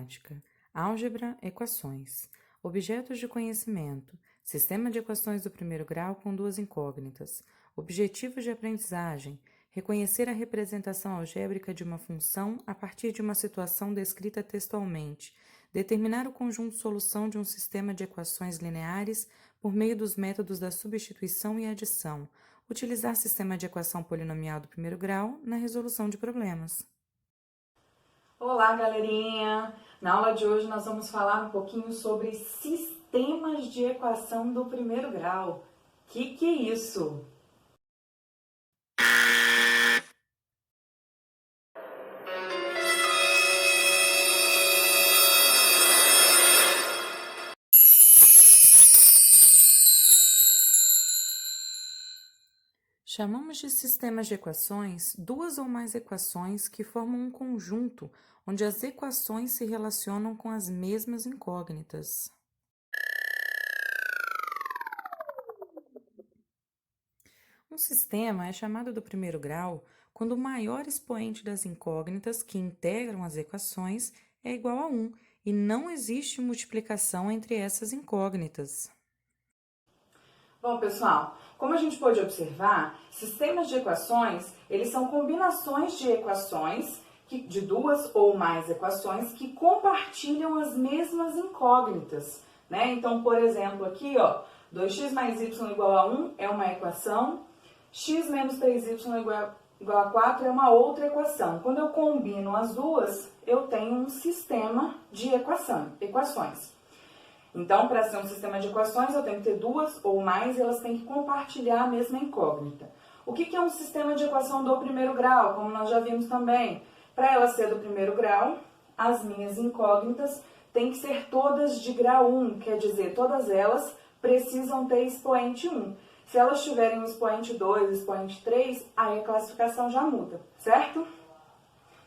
matemática, álgebra, equações, objetos de conhecimento, sistema de equações do primeiro grau com duas incógnitas, objetivos de aprendizagem, reconhecer a representação algébrica de uma função a partir de uma situação descrita textualmente, determinar o conjunto solução de um sistema de equações lineares por meio dos métodos da substituição e adição, utilizar sistema de equação polinomial do primeiro grau na resolução de problemas. Olá, galerinha! Na aula de hoje nós vamos falar um pouquinho sobre sistemas de equação do primeiro grau. Que é isso? Chamamos de sistemas de equações duas ou mais equações que formam um conjunto onde as equações se relacionam com as mesmas incógnitas. Um sistema é chamado do primeiro grau quando o maior expoente das incógnitas que integram as equações é igual a 1 e não existe multiplicação entre essas incógnitas. Bom, pessoal, como a gente pode observar, sistemas de equações, eles são combinações de equações, de duas ou mais equações, que compartilham as mesmas incógnitas, né? Então, por exemplo, aqui, ó, 2x mais y igual a 1 é uma equação, x menos 3y igual a 4 é uma outra equação. Quando eu combino as duas, eu tenho um sistema de equações. Então, para ser um sistema de equações, eu tenho que ter duas ou mais e elas têm que compartilhar a mesma incógnita. O que é um sistema de equação do primeiro grau? Como nós já vimos também, para ela ser do primeiro grau, as minhas incógnitas têm que ser todas de grau 1, quer dizer, todas elas precisam ter expoente 1. Se elas tiverem um expoente 2, expoente 3, aí a classificação já muda, certo?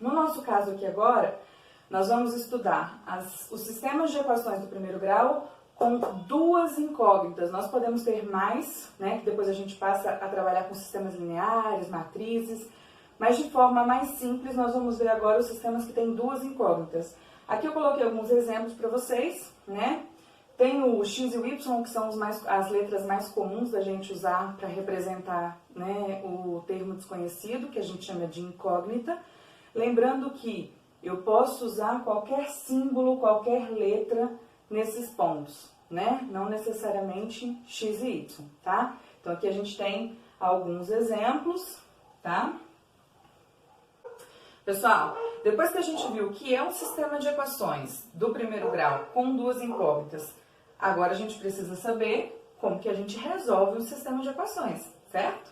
No nosso caso aqui agora, nós vamos estudar os sistemas de equações do primeiro grau com duas incógnitas. Nós podemos ter mais, né, que depois a gente passa a trabalhar com sistemas lineares, matrizes, mas de forma mais simples nós vamos ver agora os sistemas que têm duas incógnitas. Aqui eu coloquei alguns exemplos para vocês, né? Tem o x e o y, que são as letras mais comuns da gente usar para representar, né, o termo desconhecido, que a gente chama de incógnita. Lembrando que eu posso usar qualquer símbolo, qualquer letra nesses pontos, né? Não necessariamente x e y, tá? Então, aqui a gente tem alguns exemplos, tá? Pessoal, depois que a gente viu o que é um sistema de equações do primeiro grau com duas incógnitas, agora a gente precisa saber como que a gente resolve um sistema de equações, certo?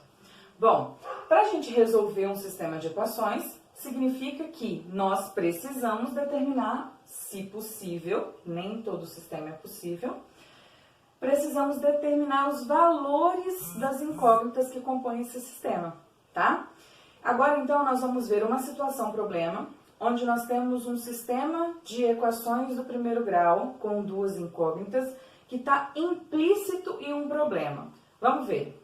Bom, para a gente resolver um sistema de equações, significa que nós precisamos determinar, se possível, nem todo sistema é possível, precisamos determinar os valores das incógnitas que compõem esse sistema, tá? Agora, então, nós vamos ver uma situação-problema, onde nós temos um sistema de equações do primeiro grau com duas incógnitas que está implícito em um problema. Vamos ver.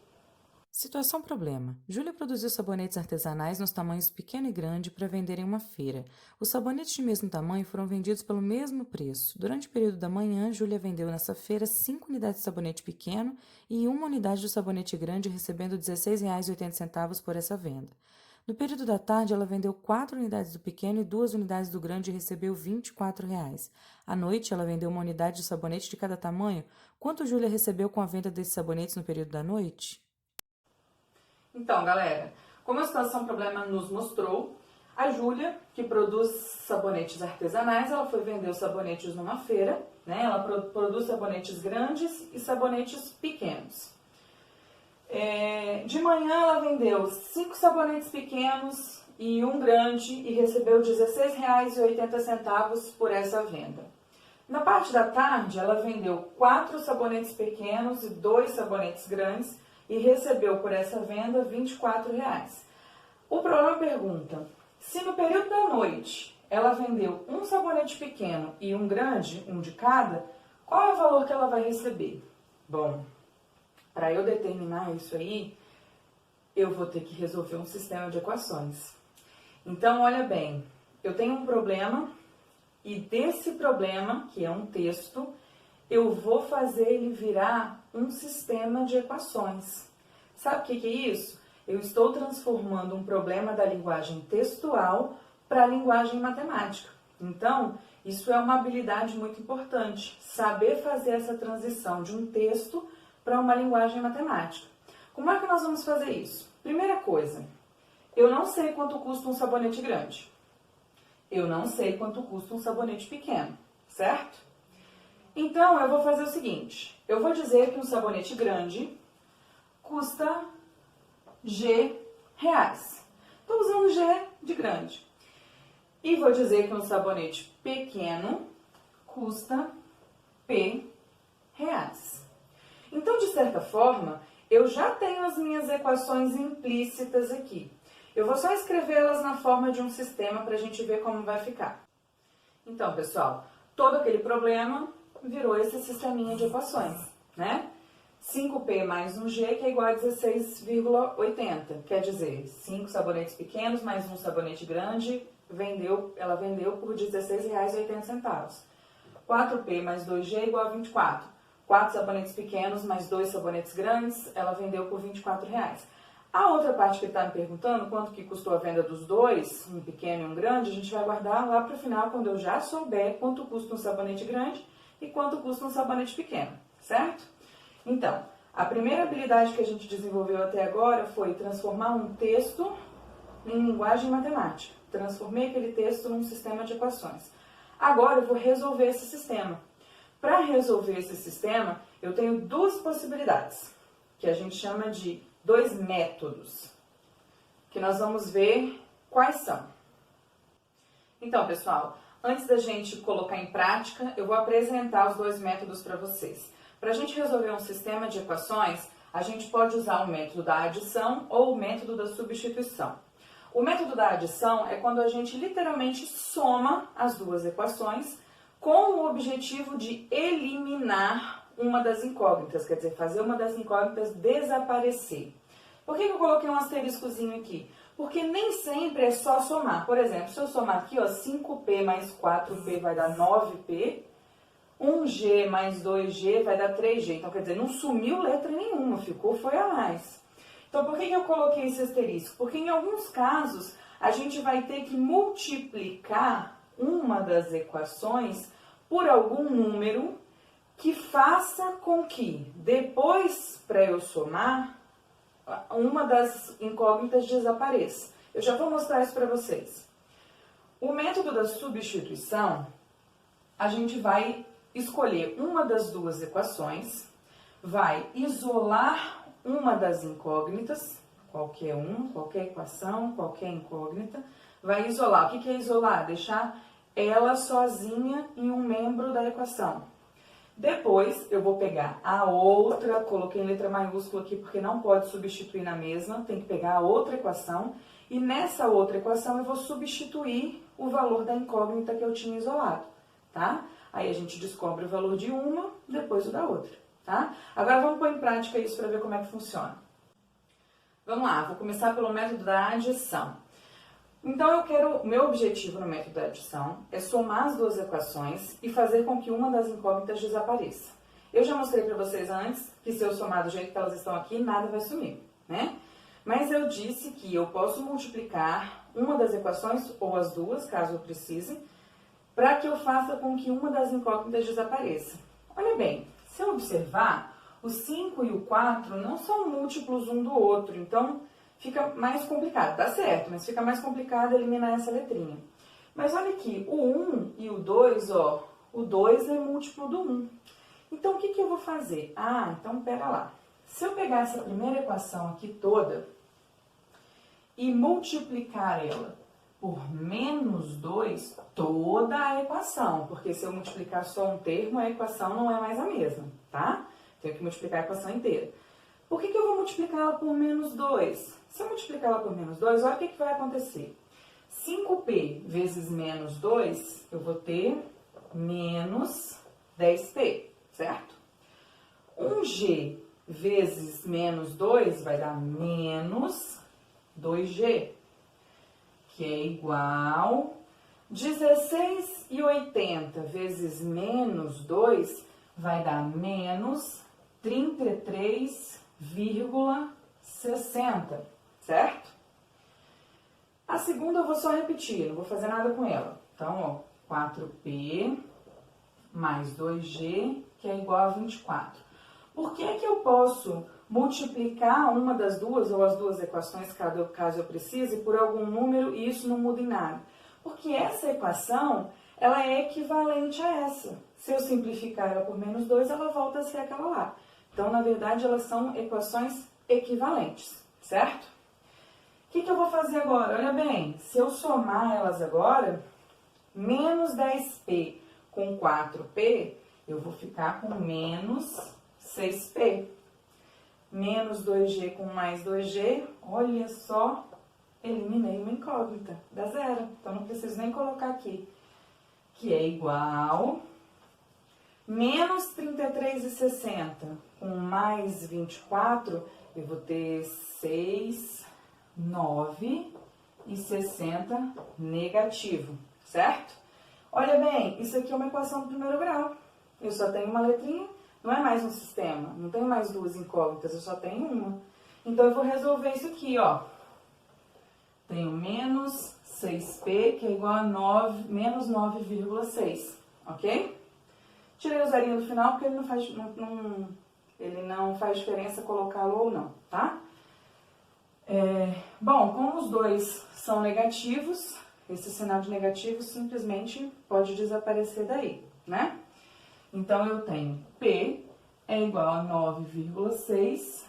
Situação problema. Júlia produziu sabonetes artesanais nos tamanhos pequeno e grande para vender em uma feira. Os sabonetes de mesmo tamanho foram vendidos pelo mesmo preço. Durante o período da manhã, Júlia vendeu nessa feira 5 unidades de sabonete pequeno e 1 unidade do sabonete grande, recebendo R$ 16,80 por essa venda. No período da tarde, ela vendeu 4 unidades do pequeno e 2 unidades do grande e recebeu R$ 24,00. À noite, ela vendeu uma unidade de sabonete de cada tamanho. Quanto Júlia recebeu com a venda desses sabonetes no período da noite? Então, galera, como a situação problema nos mostrou, a Júlia, que produz sabonetes artesanais, ela foi vender os sabonetes numa feira, né? Ela produz sabonetes grandes e sabonetes pequenos. De manhã ela vendeu 5 sabonetes pequenos e um grande e recebeu R$ 16,80 por essa venda. Na parte da tarde, ela vendeu 4 sabonetes pequenos e 2 sabonetes grandes e recebeu por essa venda R$ 24,00. O problema pergunta, se no período da noite ela vendeu um sabonete pequeno e um grande, um de cada, qual é o valor que ela vai receber? Bom, para eu determinar isso aí, eu vou ter que resolver um sistema de equações. Então, olha bem, eu tenho um problema E desse problema, que é um texto, eu vou fazer ele virar um sistema de equações. Sabe o que é isso? Eu estou transformando um problema da linguagem textual para a linguagem matemática. Então, isso é uma habilidade muito importante, saber fazer essa transição de um texto para uma linguagem matemática. Como é que nós vamos fazer isso? Primeira coisa, eu não sei quanto custa um sabonete grande. Eu não sei quanto custa um sabonete pequeno, certo? Então, eu vou fazer o seguinte, eu vou dizer que um sabonete grande custa G reais. Estou usando G de grande. E vou dizer que um sabonete pequeno custa P reais. Então, de certa forma, eu já tenho as minhas equações implícitas aqui. Eu vou só escrevê-las na forma de um sistema para a gente ver como vai ficar. Então, pessoal, todo aquele problema virou esse sisteminha de equações, né? 5P mais 1G, que é igual a 16,80. Quer dizer, 5 sabonetes pequenos mais um sabonete grande, ela vendeu por R$ 16,80. 4P mais 2G é igual a 24. 4 sabonetes pequenos mais 2 sabonetes grandes, ela vendeu por R$ 24. A outra parte que ele está me perguntando, quanto que custou a venda dos dois, um pequeno e um grande, a gente vai guardar lá para o final, quando eu já souber quanto custa um sabonete grande e quanto custa um sabonete pequeno, certo? Então, a primeira habilidade que a gente desenvolveu até agora foi transformar um texto em linguagem matemática. Transformei aquele texto num sistema de equações. Agora eu vou resolver esse sistema. Para resolver esse sistema, eu tenho duas possibilidades, que a gente chama de dois métodos, que nós vamos ver quais são. Então, pessoal, antes da gente colocar em prática, eu vou apresentar os dois métodos para vocês. Para a gente resolver um sistema de equações, a gente pode usar o método da adição ou o método da substituição. O método da adição é quando a gente literalmente soma as duas equações com o objetivo de eliminar uma das incógnitas, quer dizer, fazer uma das incógnitas desaparecer. Por que eu coloquei um asteriscozinho aqui? Porque nem sempre é só somar. Por exemplo, se eu somar aqui, ó, 5P mais 4P vai dar 9P, 1G mais 2G vai dar 3G. Então, quer dizer, não sumiu letra nenhuma, foi a mais. Então, por que eu coloquei esse asterisco? Porque em alguns casos, a gente vai ter que multiplicar uma das equações por algum número que faça com que, depois, para eu somar, uma das incógnitas desapareça. Eu já vou mostrar isso para vocês. O método da substituição, a gente vai escolher uma das duas equações, vai isolar uma das incógnitas, qualquer equação, qualquer incógnita, vai isolar. O que é isolar? Deixar ela sozinha em um membro da equação. Depois, eu vou pegar a outra, coloquei em letra maiúscula aqui porque não pode substituir na mesma, tem que pegar a outra equação, e nessa outra equação eu vou substituir o valor da incógnita que eu tinha isolado, tá? Aí a gente descobre o valor de uma, depois o da outra, tá? Agora vamos pôr em prática isso para ver como é que funciona. Vamos lá, vou começar pelo método da adição. Então, meu objetivo no método da adição é somar as duas equações e fazer com que uma das incógnitas desapareça. Eu já mostrei para vocês antes que se eu somar do jeito que elas estão aqui, nada vai sumir, né? Mas eu disse que eu posso multiplicar uma das equações, ou as duas, caso eu precise, para que eu faça com que uma das incógnitas desapareça. Olha bem, se eu observar, o 5 e o 4 não são múltiplos um do outro, então fica mais complicado. Dá certo, mas fica mais complicado eliminar essa letrinha. Mas olha aqui, o 1 e o 2, ó, o 2 é múltiplo do 1. Então, o que eu vou fazer? Então pera lá. Se eu pegar essa primeira equação aqui toda e multiplicar ela por menos 2, toda a equação, porque se eu multiplicar só um termo, a equação não é mais a mesma, tá? Tenho que multiplicar a equação inteira. Por que eu vou multiplicar ela por menos 2? Se eu multiplicar ela por menos 2, olha o que vai acontecer. 5P vezes menos 2, eu vou ter menos 10P, certo? 1G vezes menos 2 vai dar menos 2G, que é igual 16,80 vezes menos 2 vai dar menos 33,60, certo? A segunda eu vou só repetir, não vou fazer nada com ela. Então, ó, 4P mais 2G, que é igual a 24. Por que que eu posso multiplicar uma das duas ou as duas equações, caso eu precise, por algum número e isso não muda em nada? Porque essa equação, ela é equivalente a essa. Se eu simplificar ela por menos 2, ela volta a ser aquela lá. Então, na verdade, elas são equações equivalentes, certo? O que eu vou fazer agora? Olha bem, se eu somar elas agora, menos 10P com 4P, eu vou ficar com menos 6P. Menos 2G com mais 2G, olha só, eliminei uma incógnita, dá zero. Então, não preciso nem colocar aqui. Que é igual menos 33,60 com mais 24, eu vou ter 6,9,60 negativo, certo? Olha bem, isso aqui é uma equação do primeiro grau. Eu só tenho uma letrinha, não é mais um sistema, não tenho mais duas incógnitas, eu só tenho uma. Então, eu vou resolver isso aqui, ó. Tenho menos 6P, que é igual a menos 9,6, ok? Tirei o zerinho do final, porque ele não faz diferença colocá-lo ou não, tá? Bom, como os dois são negativos, esse sinal de negativo simplesmente pode desaparecer daí, né? Então, eu tenho P é igual a 9,6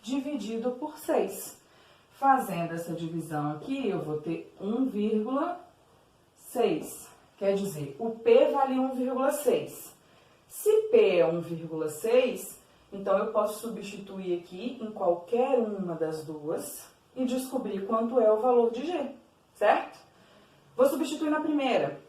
dividido por 6. Fazendo essa divisão aqui, eu vou ter 1,6. Quer dizer, o P vale 1,6. Se P é 1,6, então eu posso substituir aqui em qualquer uma das duas e descobrir quanto é o valor de G, certo? Vou substituir na primeira.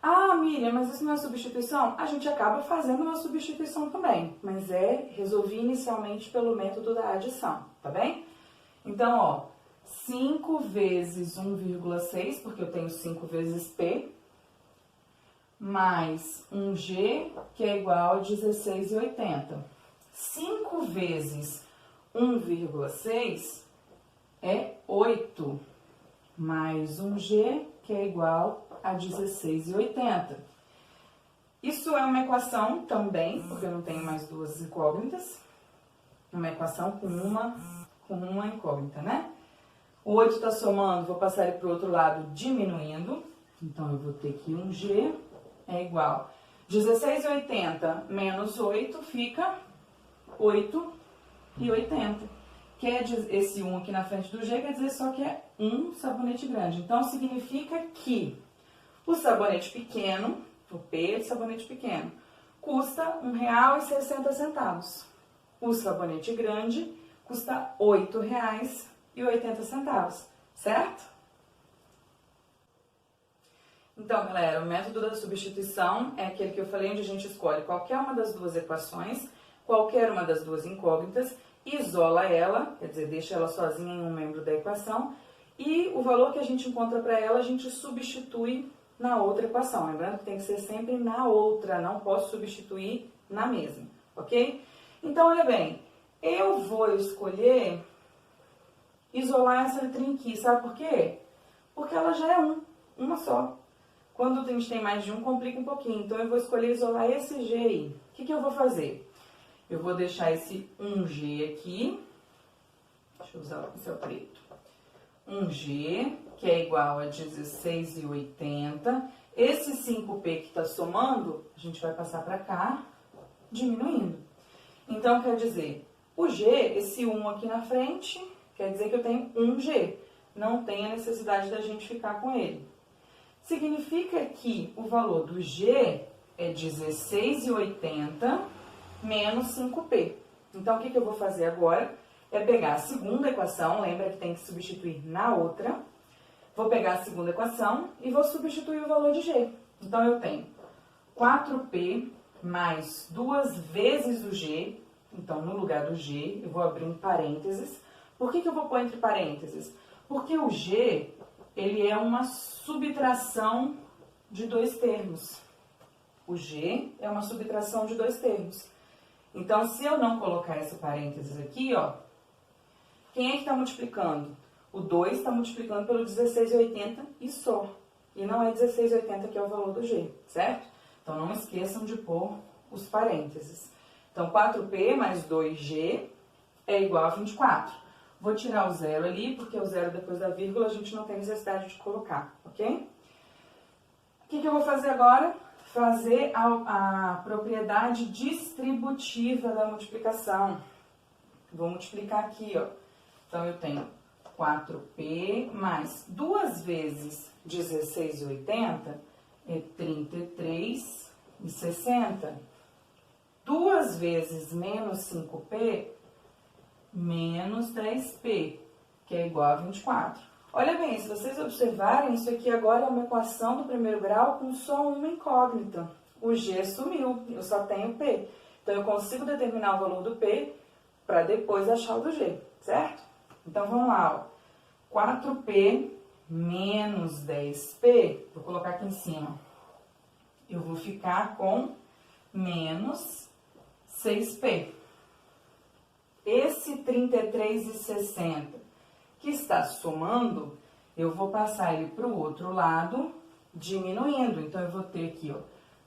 Ah, Miriam, mas isso não é substituição? A gente acaba fazendo uma substituição também, mas resolvi inicialmente pelo método da adição, tá bem? Então, ó, 5 vezes 1,6, porque eu tenho 5 vezes P, mais 1G, que é igual a 16,80. 5 vezes 1,6 é 8, mais 1G, que é igual a 16,80. Isso é uma equação também, porque eu não tenho mais duas incógnitas. Uma equação com uma incógnita, né? O 8 está somando, vou passar ele para o outro lado diminuindo. Então, eu vou ter que 1G é igual a 16,80 menos 8 fica 8,80. Que é esse 1 aqui na frente do G, quer dizer só que é um sabonete grande. Então, significa que o sabonete pequeno, o P de sabonete pequeno, custa R$ 1,60. O sabonete grande custa R$ 8,80, certo? Então, galera, o método da substituição é aquele que eu falei, onde a gente escolhe qualquer uma das duas equações, qualquer uma das duas incógnitas, isola ela, quer dizer, deixa ela sozinha em um membro da equação, e o valor que a gente encontra para ela, a gente substitui na outra equação. Lembrando que tem que ser sempre na outra, não posso substituir na mesma, ok? Então, olha bem, eu vou escolher isolar essa letrinha aqui, sabe por quê? Porque ela já é uma só. Quando a gente tem mais de um, complica um pouquinho. Então, eu vou escolher isolar esse G aí. O que eu vou fazer? Eu vou deixar esse 1G aqui. Deixa eu usar o pincel preto. 1G, que é igual a 16,80. Esse 5P que está somando, a gente vai passar para cá, diminuindo. Então, quer dizer, o G, esse 1 aqui na frente, quer dizer que eu tenho 1G. Não tem a necessidade da gente ficar com ele. Significa que o valor do G é 16,80 menos 5P. Então, o que eu vou fazer agora? É pegar a segunda equação, lembra que tem que substituir na outra. Vou pegar a segunda equação e vou substituir o valor de G. Então, eu tenho 4P mais 2 vezes o G. Então, no lugar do G, eu vou abrir um parênteses. Por que eu vou pôr entre parênteses? Porque o G, ele é uma subtração de dois termos. O G é uma subtração de dois termos. Então, se eu não colocar esse parênteses aqui, ó, quem é que está multiplicando? O 2 está multiplicando pelo 16,80 e só. E não é 16,80 que é o valor do G, certo? Então, não esqueçam de pôr os parênteses. Então, 4P mais 2G é igual a 24. Vou tirar o zero ali, porque o zero depois da vírgula a gente não tem necessidade de colocar, ok? O que eu vou fazer agora? Fazer a propriedade distributiva da multiplicação. Vou multiplicar aqui, ó. Então, eu tenho 4P mais 2 vezes 16,80 é 33,60. 2 vezes menos 5P, menos 10P, que é igual a 24. Olha bem, se vocês observarem, isso aqui agora é uma equação do primeiro grau com só uma incógnita. O G sumiu, eu só tenho P. Então, eu consigo determinar o valor do P para depois achar o do G, certo? Então, vamos lá, ó. 4P menos 10P, vou colocar aqui em cima. Eu vou ficar com menos 6P. Esse 33,60 que está somando, eu vou passar ele para o outro lado, diminuindo. Então, eu vou ter aqui, ó,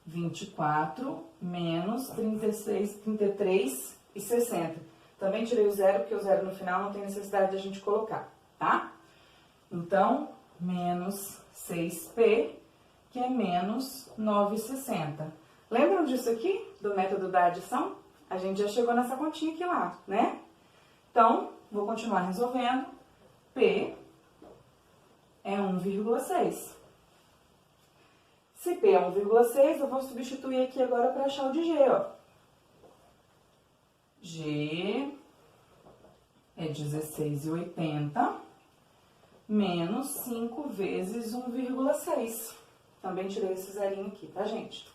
24 menos 33,60. Também tirei o zero, porque o zero no final não tem necessidade de a gente colocar, tá? Então, menos 6P, que é menos 9,60. Lembram disso aqui, do método da adição? A gente já chegou nessa continha aqui lá, né? Então, vou continuar resolvendo. P é 1,6. Se P é 1,6, eu vou substituir aqui agora para achar o de G, ó. G é 16,80 menos 5 vezes 1,6. Também tirei esse zerinho aqui, tá, gente?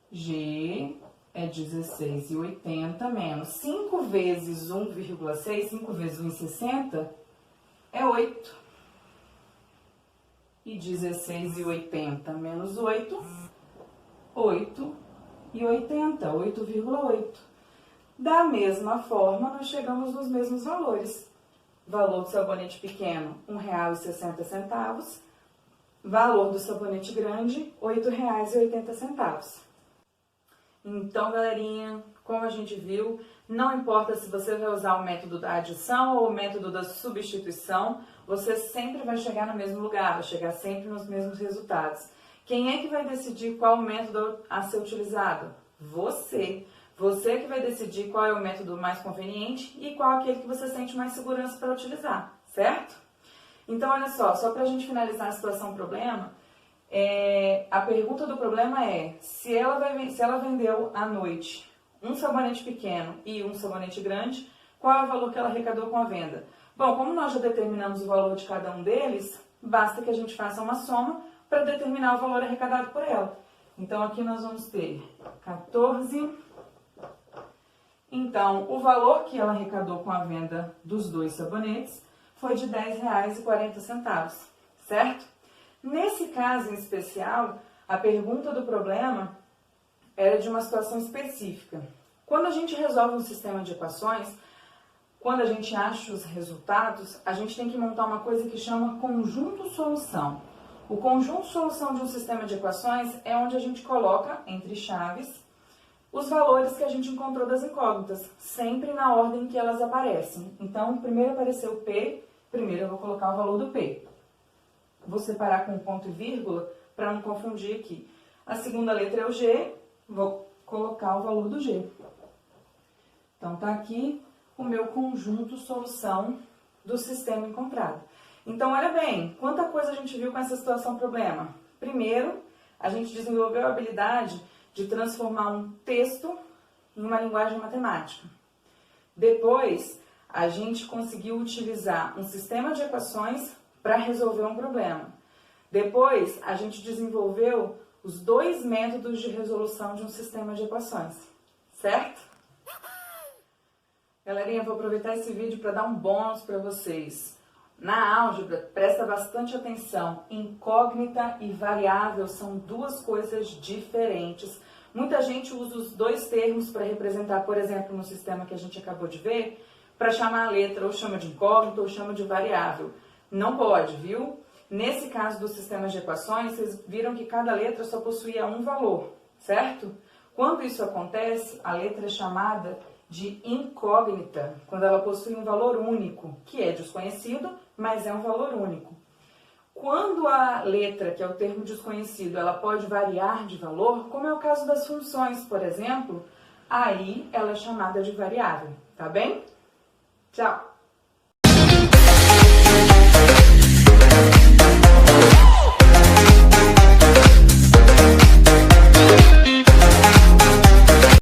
G é 16,80 menos 5 vezes 1,6, 5 vezes 1,60 é 8. E 16,80 menos 8, 8,80, 8,8. Da mesma forma, nós chegamos nos mesmos valores. Valor do sabonete pequeno, R$ 1,60. Valor do sabonete grande, R$ 8,80. Então, galerinha, como a gente viu, não importa se você vai usar o método da adição ou o método da substituição, você sempre vai chegar no mesmo lugar, vai chegar sempre nos mesmos resultados. Quem é que vai decidir qual método a ser utilizado? Você. Você que vai decidir qual é o método mais conveniente e qual é aquele que você sente mais segurança para utilizar, certo? Então, olha só para a gente finalizar a situação problema, a pergunta do problema é, se ela vendeu à noite um sabonete pequeno e um sabonete grande, qual é o valor que ela arrecadou com a venda? Bom, como nós já determinamos o valor de cada um deles, basta que a gente faça uma soma para determinar o valor arrecadado por ela. Então, aqui nós vamos ter 14. Então, o valor que ela arrecadou com a venda dos dois sabonetes foi de R$ 10,40, certo? Nesse caso em especial, a pergunta do problema era de uma situação específica. Quando a gente resolve um sistema de equações, quando a gente acha os resultados, a gente tem que montar uma coisa que chama conjunto solução. O conjunto solução de um sistema de equações é onde a gente coloca, entre chaves, os valores que a gente encontrou das incógnitas, sempre na ordem que elas aparecem. Então, primeiro apareceu o P, primeiro eu vou colocar o valor do P. Vou separar com ponto e vírgula para não confundir aqui. A segunda letra é o G, vou colocar o valor do G. Então, tá aqui o meu conjunto solução do sistema encontrado. Então, olha bem, quanta coisa a gente viu com essa situação problema. Primeiro, a gente desenvolveu a habilidade de transformar um texto em uma linguagem matemática. Depois, a gente conseguiu utilizar um sistema de equações para resolver um problema. Depois, a gente desenvolveu os dois métodos de resolução de um sistema de equações, certo? Galerinha, vou aproveitar esse vídeo para dar um bônus para vocês. Na álgebra, presta bastante atenção, incógnita e variável são duas coisas diferentes. Muita gente usa os dois termos para representar, por exemplo, no sistema que a gente acabou de ver, para chamar a letra ou chama de incógnita ou chama de variável. Não pode, viu? Nesse caso dos sistemas de equações, vocês viram que cada letra só possuía um valor, certo? Quando isso acontece, a letra é chamada de incógnita, quando ela possui um valor único, que é desconhecido, mas é um valor único. Quando a letra, que é o termo desconhecido, ela pode variar de valor, como é o caso das funções, por exemplo, aí ela é chamada de variável, tá bem? Tchau!